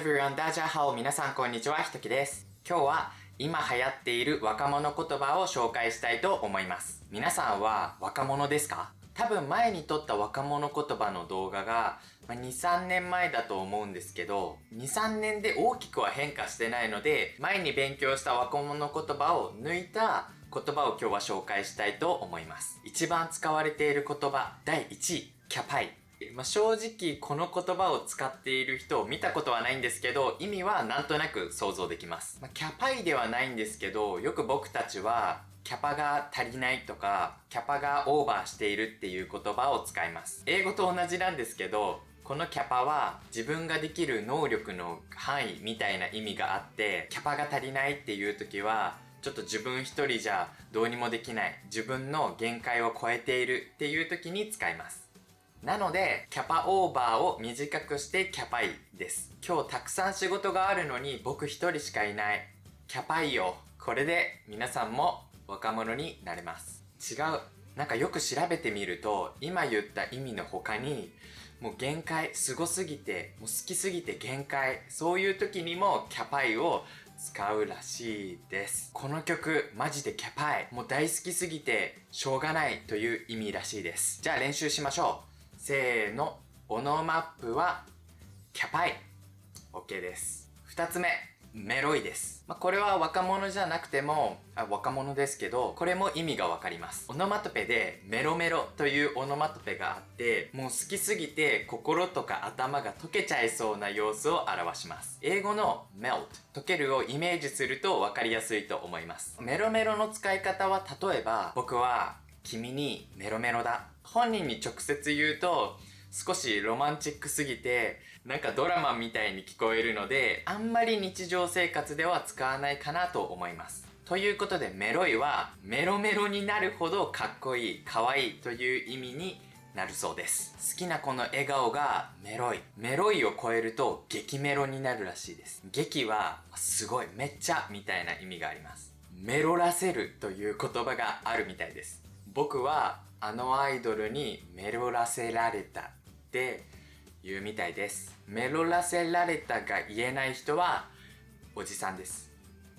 everyone, ダジャハオ、皆さんこんにちは、ひときです。今日は今流行っている若者言葉を紹介したいと思います。皆さんは若者ですか？多分前に撮った若者言葉の動画が2、3年前だと思うんですけど、2、3年で大きくは変化してないので、前に勉強した若者言葉を抜いた言葉を今日は紹介したいと思います。一番使われている言葉第1位、キャパイ。正直この言葉を使っている人を見たことはないんですけど、意味はなんとなく想像できます。キャパイではないんですけど、よく僕たちはキャパが足りないとか、キャパがオーバーしているっていう言葉を使います。英語と同じなんですけど、このキャパは自分ができる能力の範囲みたいな意味があって、キャパが足りないっていう時は、ちょっと自分一人じゃどうにもできない、自分の限界を超えているっていう時に使います。なので、キャパオーバーを短くしてキャパイです。今日たくさん仕事があるのに僕一人しかいない。キャパイよ。これで皆さんも若者になれます。違う。なんかよく調べてみると、今言った意味の他に、もう限界、すごすぎて、もう好きすぎて限界、そういう時にもキャパイを使うらしいです。この曲、マジでキャパイ。もう大好きすぎて、しょうがないという意味らしいです。じゃあ練習しましょう。せーの。オノマップは、キャパイ。OK です。二つ目、メロイです。これは若者じゃなくても、若者ですけど、これも意味がわかります。オノマトペで、メロメロというオノマトペがあって、もう好きすぎて、心とか頭が溶けちゃいそうな様子を表します。英語の melt、溶けるをイメージするとわかりやすいと思います。メロメロの使い方は、例えば、僕は、君にメロメロだ。本人に直接言うと、少しロマンチックすぎて、なんかドラマみたいに聞こえるので、あんまり日常生活では使わないかなと思います。ということで、メロイは、メロメロになるほどかっこいい、かわいいという意味になるそうです。好きな子の笑顔がメロイ。メロイを超えると激メロになるらしいです。激は、すごい、めっちゃみたいな意味があります。メロらせるという言葉があるみたいです。僕はあのアイドルにメロらせられたって言うみたいです。メロらせられたが言えない人はおじさんです。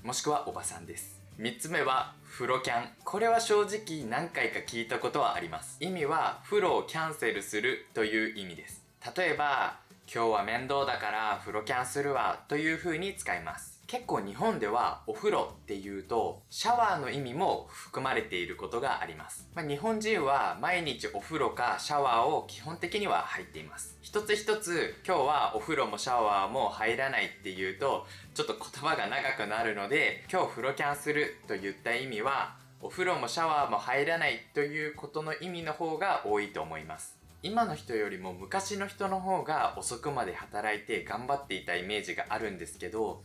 もしくはおばさんです。3つ目は風呂キャン。これは正直何回か聞いたことはあります。意味は風呂をキャンセルするという意味です。例えば今日は面倒だから風呂キャンするわという風に使います。結構日本ではお風呂っていうとシャワーの意味も含まれていることがあります。日本人は毎日お風呂かシャワーを基本的には入っています。一つ一つ今日はお風呂もシャワーも入らないっていうとちょっと言葉が長くなるので、今日風呂キャンすると言った意味はお風呂もシャワーも入らないということの意味の方が多いと思います。今の人よりも昔の人の方が遅くまで働いて頑張っていたイメージがあるんですけど、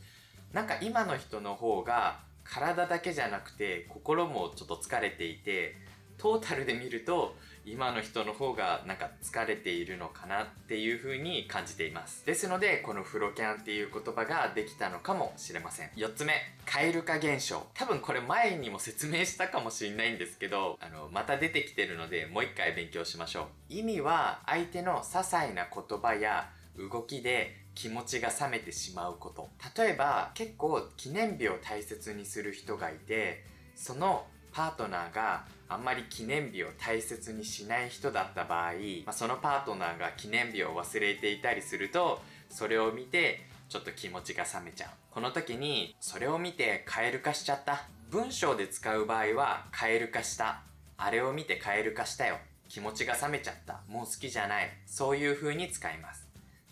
なんか今の人の方が体だけじゃなくて心もちょっと疲れていて、トータルで見ると今の人の方がなんか疲れているのかなっていう風に感じています。ですのでこの風呂キャンっていう言葉ができたのかもしれません。4つ目、蛙化現象。多分これ前にも説明したかもしれないんですけど、また出てきてるのでもう一回勉強しましょう。意味は相手の些細な言葉や動きで気持ちが冷めてしまうこと。例えば結構記念日を大切にする人がいて、そのパートナーがあんまり記念日を大切にしない人だった場合、そのパートナーが記念日を忘れていたりすると、それを見てちょっと気持ちが冷めちゃう。この時にそれを見て蛙化しちゃった。文章で使う場合は蛙化した。あれを見て蛙化したよ。気持ちが冷めちゃった。もう好きじゃない。そういう風に使います。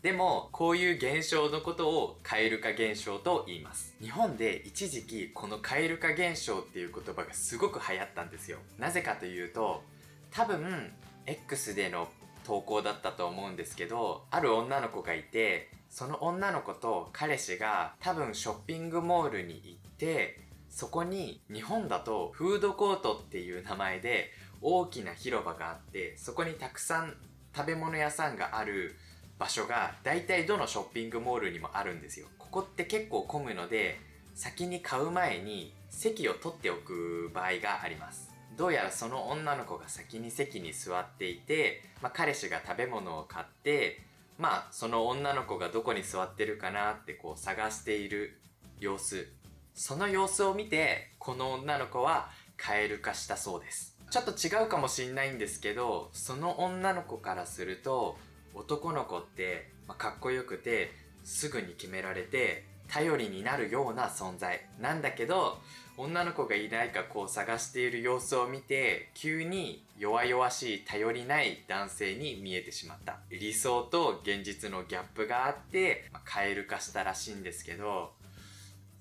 でも、こういう現象のことを蛙化現象と言います。日本で一時期この蛙化現象っていう言葉がすごく流行ったんですよ。なぜかというと、多分 X での投稿だったと思うんですけど、ある女の子がいて、その女の子と彼氏が多分ショッピングモールに行って、そこに日本だとフードコートっていう名前で大きな広場があって、そこにたくさん食べ物屋さんがある場所が大体どのショッピングモールにもあるんですよ。ここって結構混むので、先に買う前に席を取っておく場合があります。どうやらその女の子が先に席に座っていて、彼氏が食べ物を買ってまあその女の子がどこに座ってるかなってこう探している様子、その様子を見てこの女の子はカエル化したそうです。ちょっと違うかもしんないんですけど、その女の子からすると男の子って、かっこよくてすぐに決められて頼りになるような存在なんだけど、女の子がいないかこう探している様子を見て急に弱々しい頼りない男性に見えてしまった。理想と現実のギャップがあって、カエル化したらしいんですけど、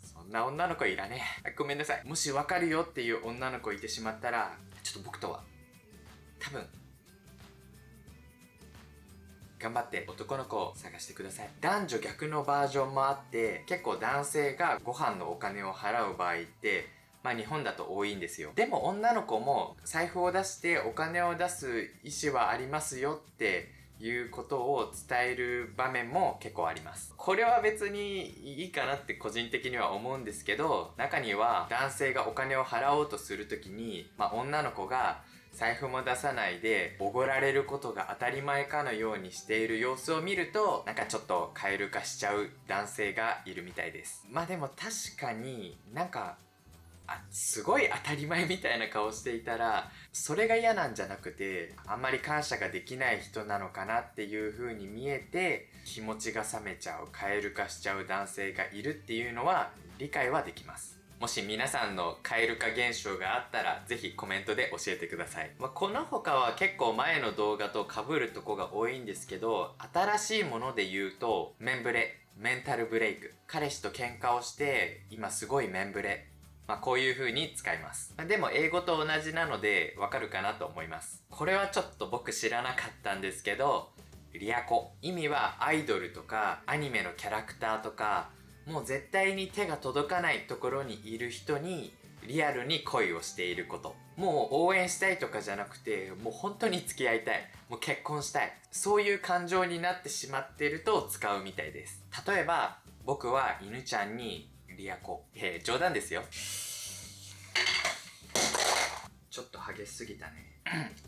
そんな女の子いらねえ。ごめんなさい。もしわかるよっていう女の子いてしまったら、ちょっと僕とは多分頑張って男の子を探してください。男女逆のバージョンもあって、結構男性がご飯のお金を払う場合って、日本だと多いんですよ。でも女の子も財布を出してお金を出す意思はありますよっていうことを伝える場面も結構あります。これは別にいいかなって個人的には思うんですけど、中には男性がお金を払おうとするときに、女の子が財布も出さないでおごられることが当たり前かのようにしている様子を見ると、なんかちょっとカエル化しちゃう男性がいるみたいです。でも確かになんかすごい当たり前みたいな顔していたら、それが嫌なんじゃなくて、あんまり感謝ができない人なのかなっていう風に見えて、気持ちが冷めちゃう、カエル化しちゃう男性がいるっていうのは理解はできます。もし皆さんのカエル化現象があったら、ぜひコメントで教えてください。この他は結構前の動画と被るとこが多いんですけど、新しいもので言うと、メンタルブレイク。彼氏と喧嘩をして、今すごいメンブレ。こういう風に使います。でも英語と同じなのでわかるかなと思います。これはちょっと僕知らなかったんですけど、リアコ。意味はアイドルとかアニメのキャラクターとか、もう絶対に手が届かないところにいる人にリアルに恋をしていること。もう応援したいとかじゃなくて、もう本当に付き合いたい。もう結婚したい。そういう感情になってしまっていると使うみたいです。例えば、僕は犬ちゃんにリアコ。冗談ですよ。ちょっと激しすぎたね。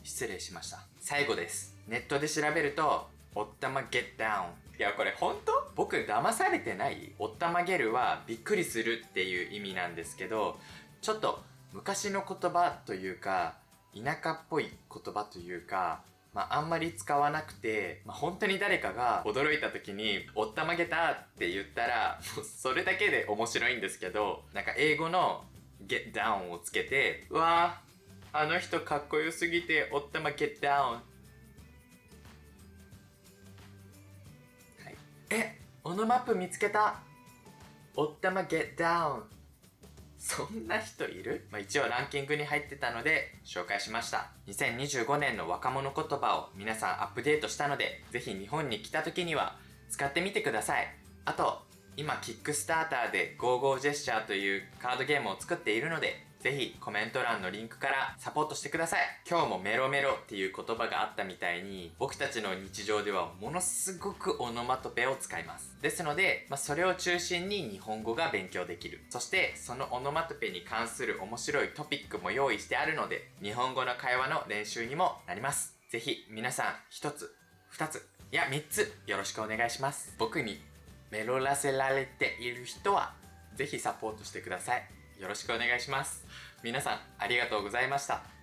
失礼しました。最後です。ネットで調べると、おったまゲッダウン。いや、これ本当？僕騙されてない？おったまげるはびっくりするっていう意味なんですけど、ちょっと昔の言葉というか、田舎っぽい言葉というか、あんまり使わなくて、本当に誰かが驚いた時におったまげたって言ったら、もうそれだけで面白いんですけど、なんか英語の get down をつけて、うわー、あの人かっこよすぎておったま get down。 はい、オノマップ見つけた、おったま get down。そんな人いる？一応ランキングに入ってたので紹介しました。2025年の若者言葉を皆さんアップデートしたので、ぜひ日本に来た時には使ってみてください。あと、今キックスターターで GoGo ジェスチャーというカードゲームを作っているので、ぜひコメント欄のリンクからサポートしてください。今日もメロメロっていう言葉があったみたいに、僕たちの日常ではものすごくオノマトペを使います。ですので、それを中心に日本語が勉強できる。そしてそのオノマトペに関する面白いトピックも用意してあるので、日本語の会話の練習にもなります。ぜひ皆さん1つ、2つ、いや3つよろしくお願いします。僕にメロらせられている人はぜひサポートしてください。よろしくお願いします。皆さんありがとうございました。